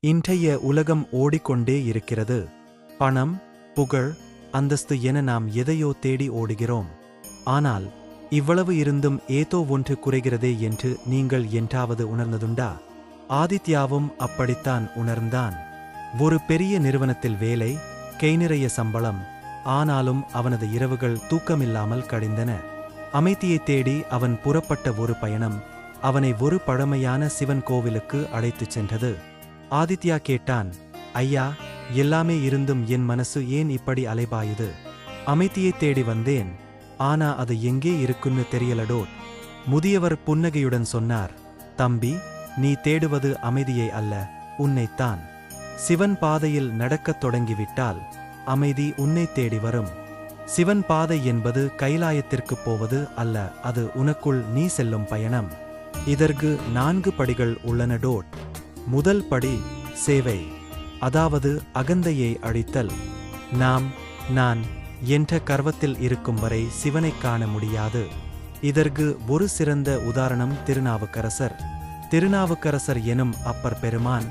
இன்றைய உலகம் ஓடிக்கொண்டே இருக்கிறது. பணம், புகழ், அந்தஸ்து என நாம் எதையோ தேடி ஓடுகிறோம். ஆனால் இவ்வளவு இருந்தும் ஏதோ ஒன்று குறைகிறதே என்று நீங்கள் என்றாவது உணர்ந்ததுண்டா? ஆதித்யாவும் அப்படித்தான் உணர்ந்தான். ஒரு பெரிய நிறுவனத்தில் வேலை, கை நிறைய சம்பளம். ஆனாலும் அவனது இரவுகள் தூக்கமில்லாமல் கழிந்தன. அமைதியைத் தேடி அவன் புறப்பட்ட ஒரு பயணம் அவனை ஒரு பழமையான சிவன் கோவிலுக்கு அழைத்துச் சென்றது. ஆதித்யா கேட்டான், ஐயா, எல்லாமே இருந்தும் என் மனசு ஏன் இப்படி அலைபாயுது? அமைதியைத் தேடி வந்தேன், ஆனா அது எங்கே இருக்குன்னு தெரியலடோ. முதியவர் புன்னகையுடன் சொன்னார், தம்பி, நீ தேடுவது அமைதியை அல்ல, உன்னைத்தான். சிவன் பாதையில் நடக்கத் தொடங்கிவிட்டால் அமைதி உன்னை தேடி வரும். சிவன் பாதை என்பது கைலாயத்திற்குப் போவது அல்ல, அது உனக்குள் நீ செல்லும் பயணம். இதற்கு 4 படிகள் உள்ளனடோ. முதல் படி சேவை, அதாவது அகந்தையை அழித்தல். நான் என்ற கர்வத்தில் இருக்கும் வரை சிவனைக் காண முடியாது. இதற்கு ஒரு சிறந்த உதாரணம் திருநாவுக்கரசர். திருநாவுக்கரசர் எனும் அப்பர் பெருமான்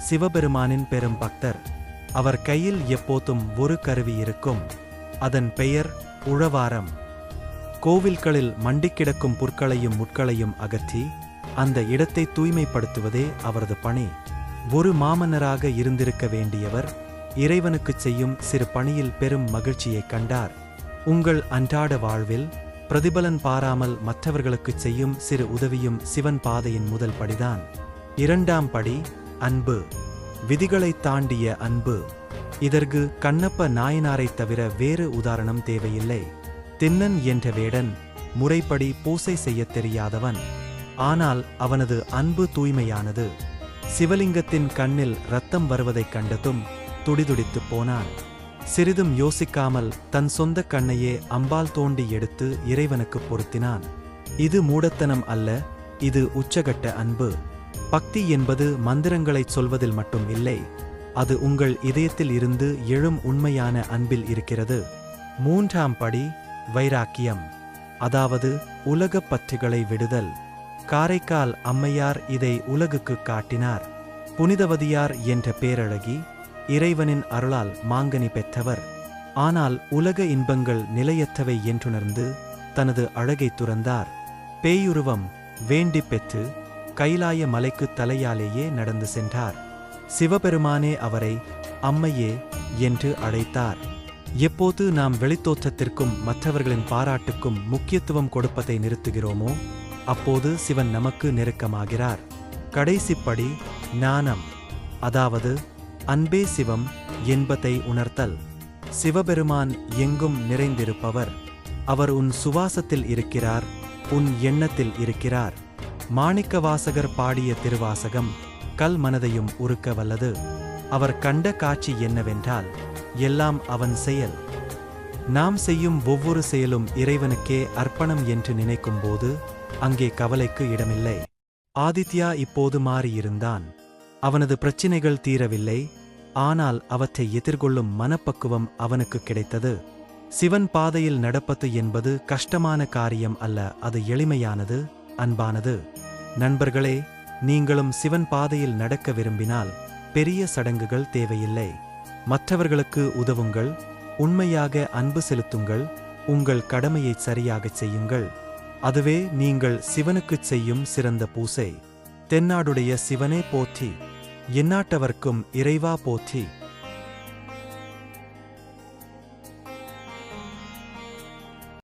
சிவபெருமானின் பெரும் பக்தர். அவர் கையில் எப்போதும் ஒரு கருவி இருக்கும். அதன் பெயர் உழவாரம். கோவில்களில் மண்டிக்கிடக்கும் புற்களையும் முட்களையும் அகற்றி அந்த இடத்தை தூய்மைப்படுத்துவதே அவரது பணி. ஒரு மாமன்னராக இருந்திருக்க வேண்டியவர் இறைவனுக்குச் செய்யும் சிறு பணியில் பெரும் மகிழ்ச்சியைக் கண்டார். உங்கள் அன்றாட வாழ்வில் பிரதிபலன் பாராமல் மற்றவர்களுக்குச் செய்யும் சிறு உதவியும் சிவன் பாதையின் முதல் படிதான். 2ஆம் படி அன்பு, விதிகளைத் தாண்டிய அன்பு. இதற்கு கண்ணப்ப நாயனாரைத் தவிர வேறு உதாரணம் தேவையில்லை. திண்ணன் என்ற வேடன் முறைப்படி பூசை செய்யத் தெரியாதவன். ஆனால் அவனது அன்பு தூய்மையானது. சிவலிங்கத்தின் கண்ணில் இரத்தம் வருவதைக் கண்டதும் துடிதுடித்துப் போனான். சிறிதும் யோசிக்காமல் தன் சொந்த கண்ணையே அம்பால் தோண்டி எடுத்து இறைவனுக்குப் பொருத்தினான். இது மூடத்தனம் அல்ல, இது உச்சகட்ட அன்பு. பக்தி என்பது மந்திரங்களைச் சொல்வதில் மட்டும் இல்லை, அது உங்கள் இதயத்தில் இருந்து எழும் உண்மையான அன்பில் இருக்கிறது. 3ஆம் படி வைராக்கியம், அதாவது உலகப் பற்றுகளை விடுதல். காரைக்கால் அம்மையார் இதை உலகுக்கு காட்டினார். புனிதவதியார் என்ற பேரழகி இறைவனின் அருளால் மாங்கனி பெற்றவர். ஆனால் உலக இன்பங்கள் நிலையற்றவை என்றுணர்ந்து தனது அழகை துறந்தார். பேயுருவம் வேண்டி பெற்று கைலாய மலைக்கு தலையாலேயே நடந்து சென்றார். சிவபெருமானே அவரை அம்மையே என்று அழைத்தார். எப்போது நாம் வெளித்தோற்றத்திற்கும் மற்றவர்களின் பாராட்டுக்கும் முக்கியத்துவம் கொடுப்பதை நிறுத்துகிறோமோ அப்போது சிவன் நமக்கு நெருக்கமாகிறார். கடைசிப்படி ஞானம், அதாவது அன்பே சிவம் என்பதை உணர்த்தல். சிவபெருமான் எங்கும் நிறைந்திருப்பவர். அவர் உன் சுவாசத்தில் இருக்கிறார், உன் எண்ணத்தில் இருக்கிறார். மாணிக்கவாசகர் பாடிய திருவாசகம் கல் மனதையும் உருக்க வல்லது. அவர் கண்ட காட்சி என்னவென்றால் எல்லாம் அவன் செயல். நாம் செய்யும் ஒவ்வொரு செயலும் இறைவனுக்கே அர்ப்பணம் என்று நினைக்கும்போது அங்கே கவலைக்கு இடமில்லை. ஆதித்யா இப்போது மாறியிருந்தான். அவனது பிரச்சினைகள் தீரவில்லை, ஆனால் அவற்றை எதிர்கொள்ளும் மனப்பக்குவம் அவனுக்கு கிடைத்தது. சிவன் பாதையில் நடப்பது என்பது கஷ்டமான காரியம் அல்ல, அது எளிமையானது, அன்பானது. நண்பர்களே, நீங்களும் சிவன் பாதையில் நடக்க விரும்பினால் பெரிய சடங்குகள் தேவையில்லை. மற்றவர்களுக்கு உதவுங்கள், உண்மையாக அன்பு செலுத்துங்கள், உங்கள் கடமையை சரியாகச் செய்யுங்கள். அதுவே நீங்கள் சிவனுக்குச் செய்யும் சிறந்த பூசை. தென்னாடுடைய சிவனே போற்றி, எந்நாட்டவர்க்கும் இறைவா போற்றி.